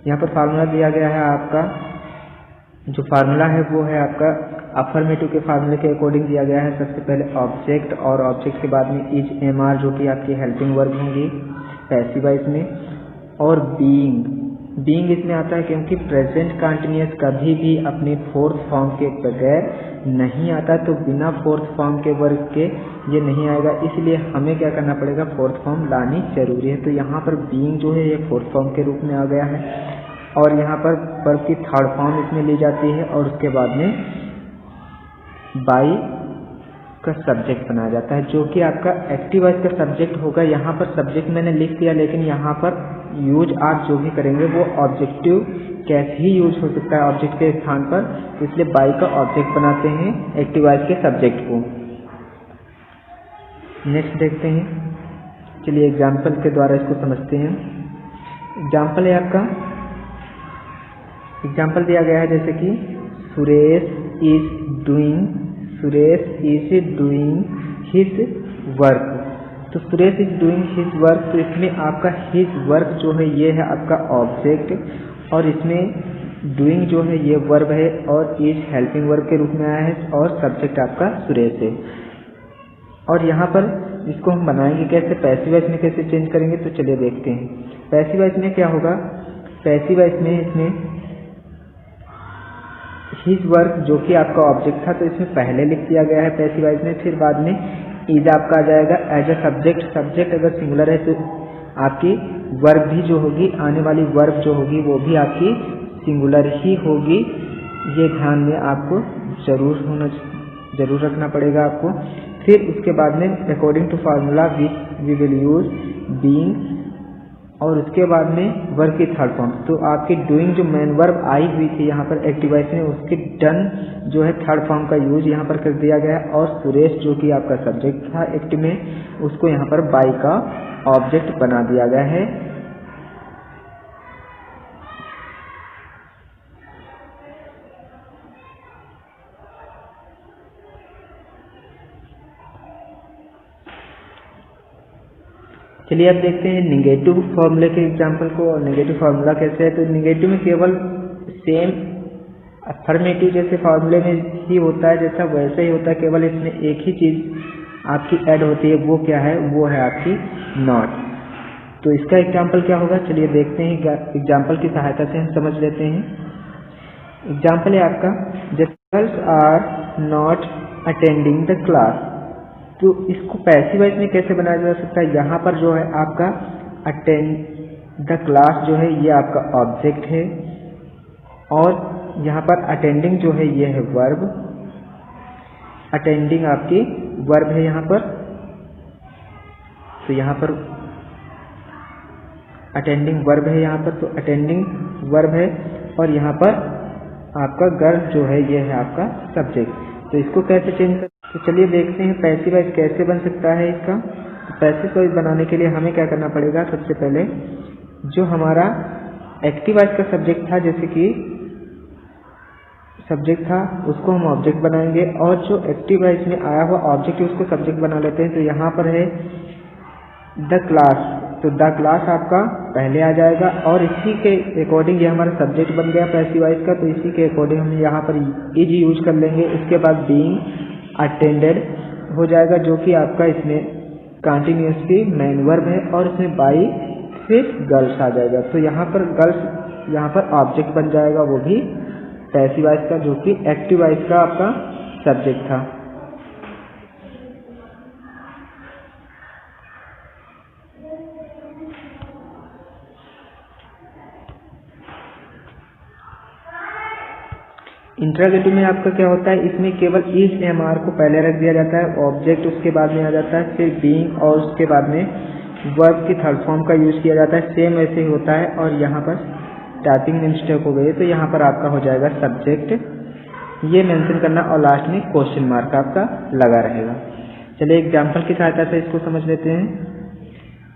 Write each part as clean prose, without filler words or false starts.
यहाँ पर फार्मूला दिया गया है आपका, जो फार्मूला है वो है आपका अफर्मेटिव के फार्मूले के अकॉर्डिंग दिया गया है। सबसे पहले ऑब्जेक्ट और ऑब्जेक्ट के बाद में इज एमआर जो कि आपकी हेल्पिंग वर्ब होंगी पैसिव वॉइस में, और बीइंग इसमें आता है क्योंकि प्रेजेंट कंटिन्यूअस कभी भी अपने फोर्थ फॉर्म के बगैर नहीं आता, तो बिना फोर्थ फॉर्म के वर्ब के ये नहीं आएगा, इसलिए हमें क्या करना पड़ेगा, फोर्थ फॉर्म लानी जरूरी है। तो यहाँ पर बीइंग जो है ये फोर्थ फॉर्म के रूप में आ गया है, और यहाँ पर वर्ब की थर्ड फॉर्म इसमें ली जाती है, और उसके बाद में बाई का सब्जेक्ट बनाया जाता है जो कि आपका एक्टिव वॉइस का सब्जेक्ट होगा। यहाँ पर सब्जेक्ट मैंने लिख दिया, लेकिन यहाँ पर यूज आप जो भी करेंगे वो ऑब्जेक्टिव कैसे ही यूज हो सकता है ऑब्जेक्ट के स्थान पर, तो इसलिए बाई का ऑब्जेक्ट बनाते हैं एक्टिव वॉइस के सब्जेक्ट को। नेक्स्ट देखते हैं, चलिए एग्जाम्पल के द्वारा इसको समझते हैं। एग्जाम्पल है आपका, एग्जाम्पल दिया गया है जैसे कि Suresh is doing his work. तो Suresh is doing his work, तो इसमें आपका हिज वर्क जो है ये है आपका ऑब्जेक्ट, और इसमें डूइंग जो है ये वर्ब है, और इज हेल्पिंग वर्ब के रूप में आया है, और सब्जेक्ट आपका सुरेश है। और यहाँ पर इसको हम बनाएंगे कैसे, पैसिव वॉइस में कैसे चेंज करेंगे, तो चलिए देखते हैं। पैसिव वॉइस में क्या होगा, पैसिव वॉइस में इसमें हिज वर्क जो कि आपका ऑब्जेक्ट था, तो इसमें पहले लिख दिया गया है पैसिव वॉइस में, फिर बाद में इज आपका आ जाएगा एज अ सब्जेक्ट। सब्जेक्ट अगर सिंगुलर है तो आपकी वर्ब भी जो होगी, आने वाली वर्ब जो होगी वो भी आपकी सिंगुलर ही होगी, ये ध्यान में आपको जरूर रखना पड़ेगा आपको। फिर उसके बाद में according to formula we will use being, और उसके बाद में वर्ब की थर्ड फॉर्म, तो आपकी डूइंग जो मेन वर्ब आई हुई थी यहाँ पर एक्टिव वॉइस में, उसके डन जो है थर्ड फॉर्म का यूज यहाँ पर कर दिया गया है, और सुरेश जो कि आपका सब्जेक्ट था एक्टिव में, उसको यहाँ पर बाई का ऑब्जेक्ट बना दिया गया है। चलिए अब देखते हैं निगेटिव फॉर्मूले के एग्जांपल को, और निगेटिव फार्मूला कैसे है। तो निगेटिव में केवल सेम अफर्मेटिव जैसे फार्मूले में ही होता है, जैसा वैसे ही होता है, केवल इसमें एक ही चीज़ आपकी ऐड होती है, वो क्या है, वो है आपकी नॉट। तो इसका एग्जांपल क्या होगा, चलिए देखते हैं, एग्जांपल की सहायता से हम समझ लेते हैं। एग्जांपल है आपका, the girls are not attending the class. तो इसको पैसिव वॉइस में कैसे बनाया जा सकता है, यहाँ पर जो है आपका अटेंड द क्लास जो है ये आपका ऑब्जेक्ट है, और यहाँ पर अटेंडिंग जो है ये है वर्ब, अटेंडिंग आपकी वर्ब है यहाँ पर, तो यहाँ पर अटेंडिंग वर्ब है यहाँ पर, तो अटेंडिंग वर्ब है, और यहाँ पर आपका गर्ल जो है ये है आपका सब्जेक्ट। तो इसको कैसे चेंज कर, तो चलिए देखते हैं पैसिव वॉइस कैसे बन सकता है इसका। तो पैसिव वॉइस बनाने के लिए हमें क्या करना पड़ेगा, सबसे पहले जो हमारा एक्टिव वॉइस का सब्जेक्ट था, जैसे कि सब्जेक्ट था, उसको हम ऑब्जेक्ट बनाएंगे, और जो एक्टिव वॉइस में आया हुआ ऑब्जेक्ट है उसको सब्जेक्ट बना लेते हैं। तो यहाँ पर है द क्लास, तो द क्लास आपका पहले आ जाएगा, और इसी के अकॉर्डिंग ये हमारा सब्जेक्ट बन गया पैसिव वॉइस का, तो इसी के अकॉर्डिंग हम यहाँ पर इज यूज कर लेंगे। उसके बाद बीइंग अटेंडेड हो जाएगा, जो कि आपका इसमें कंटिन्यूअसली मेन वर्ब है, और इसमें बाई फिर गर्ल्स आ जाएगा। तो यहाँ पर गर्ल्स यहाँ पर ऑब्जेक्ट बन जाएगा, वो भी पैसिव वॉइस का, जो कि एक्टिव वॉइस का आपका सब्जेक्ट था। इंट्रोगेटिव में आपका क्या होता है, इसमें केवल इज एमआर को पहले रख दिया जाता है, ऑब्जेक्ट उसके बाद में आ जाता है, फिर बीइंग और उसके बाद में वर्ब की थर्ड फॉर्म का यूज किया जाता है, सेम ऐसे ही होता है। और यहाँ पर टाइपिंग में मिस्टेक हो गई, तो यहाँ पर आपका हो जाएगा सब्जेक्ट, ये मेंशन करना, और लास्ट में क्वेश्चन मार्क आपका लगा रहेगा। चलिए एग्जाम्पल की सहायता से इसको समझ लेते हैं।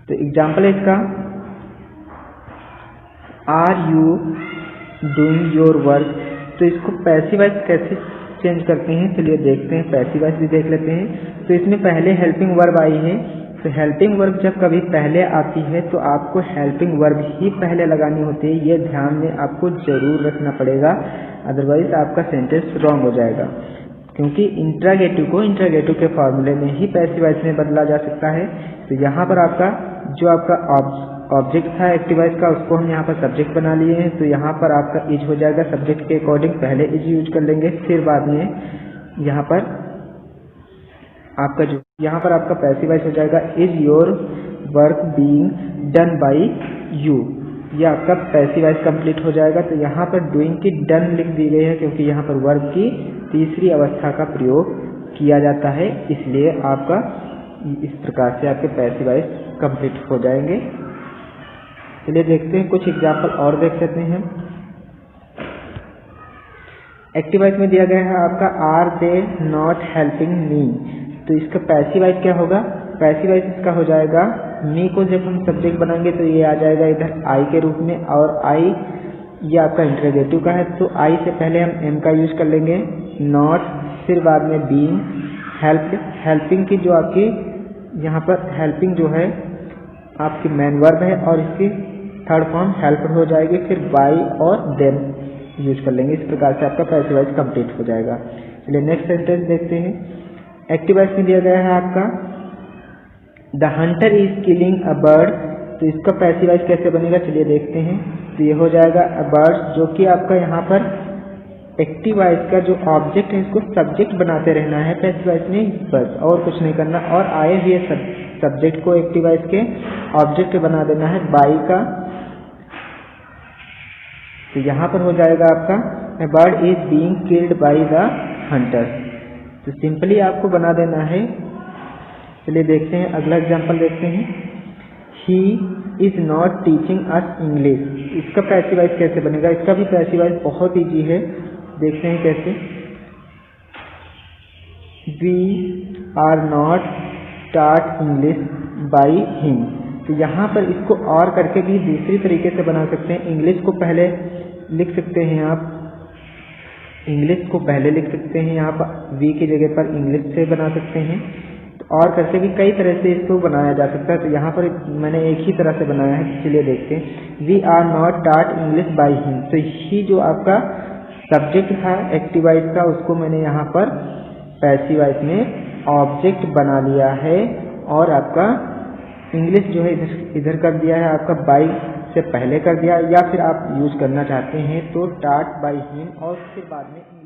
तो एग्जाम्पल है इसका, are you doing your work. तो इसको पैसिव वॉइस कैसे चेंज करते हैं, चलिए देखते हैं, पैसिव वॉइस भी देख लेते हैं। तो इसमें पहले हेल्पिंग वर्ब आई है, तो हेल्पिंग वर्ब जब कभी पहले आती है तो आपको हेल्पिंग वर्ब ही पहले लगानी होती है, ये ध्यान में आपको जरूर रखना पड़ेगा, अदरवाइज आपका सेंटेंस रॉन्ग हो जाएगा। क्योंकि इंट्रागेटिव को इंट्रागेटिव के फॉर्मूले में ही पैसिव वॉइस में बदला जा सकता है। तो यहाँ पर आपका जो आपका ऑब्जेक्ट था एक्टिव वॉइस का, उसको हम यहाँ पर सब्जेक्ट बना लिए हैं। तो यहाँ पर आपका इज हो जाएगा, सब्जेक्ट के अकॉर्डिंग पहले इज यूज कर लेंगे, फिर बाद में यहाँ पर आपका जो यहाँ पर आपका पैसिव वॉइस हो जाएगा is your work being done by you, ये आपका पैसिव वॉइस कंप्लीट हो जाएगा। तो यहाँ पर डूइंग की डन लिख दी गई है क्योंकि यहाँ पर वर्ब की तीसरी अवस्था का प्रयोग किया जाता है, इसलिए आपका इस प्रकार से आपके पैसिव वॉइस कंप्लीट हो जाएंगे। चलिए देखते हैं, कुछ एग्जाम्पल और देख लेते हैं। एक्टिव वॉइस में दिया गया है आपका are they not helping me, तो इसका पैसिव वॉइस क्या होगा? पैसिव वॉइस इसका हो जाएगा मी को जब हम सब्जेक्ट बनाएंगे तो ये आ जाएगा इधर आई के रूप में, और आई ये आपका इंट्रोगेटिव का है, तो आई से पहले हम एम का यूज कर लेंगे, नॉट, फिर बाद में बीइंग, हेल्प्ड, हेल्पिंग की जो आपकी यहाँ पर हेल्पिंग जो है आपकी मेन वर्ब है और इसकी थर्ड फॉर्म हेल्प्ड हो जाएगी, फिर बाय और देन यूज कर लेंगे। इस प्रकार से आपका पैसिव वॉइस कंप्लीट हो जाएगा। चलिए नेक्स्ट सेंटेंस देखते हैं। एक्टिव वॉइस में दिया गया है आपका the Hunter is killing a bird, तो इसका पैसिव वॉइस कैसे बनेगा चलिए देखते हैं। तो ये हो जाएगा अ बर्ड, जो कि आपका यहाँ पर एक्टिव वॉइस का जो ऑब्जेक्ट है इसको सब्जेक्ट बनाते रहना है पैसिव वॉइस में, बस और कुछ नहीं करना, और आए हुए सब्जेक्ट को एक्टिव वॉइस के ऑब्जेक्ट बना देना है बाई का। तो यहाँ पर हो जाएगा आपका a bird is being killed by the hunter, तो सिंपली आपको बना देना है। चलिए देखते हैं, अगला एग्जांपल देखते हैं। He is not teaching us English, इसका पैसिव वॉइस कैसे बनेगा? इसका भी पैसिव वॉइस बहुत ईजी है, देखते हैं कैसे। We are not taught English by him, तो यहाँ पर इसको और करके भी दूसरी तरीके से बना सकते हैं। इंग्लिश को पहले लिख सकते हैं आप, इंग्लिश को पहले लिख सकते हैं, यहाँ पर वी की जगह पर इंग्लिश से बना सकते हैं, तो और करके भी कई तरह से इसको बनाया जा सकता है। तो यहाँ पर मैंने एक ही तरह से बनाया है, चलिए देखते हैं। We are not taught English by him, तो ही जो आपका सब्जेक्ट था एक्टिव वॉइस का, उसको मैंने यहाँ पर पैसिव वॉइस में ऑब्जेक्ट बना लिया है, और आपका इंग्लिश जो है इधर कर दिया है, आपका बाई से पहले कर दिया, या फिर आप यूज करना चाहते हैं तो टॉट बाई हिम और फिर बाद में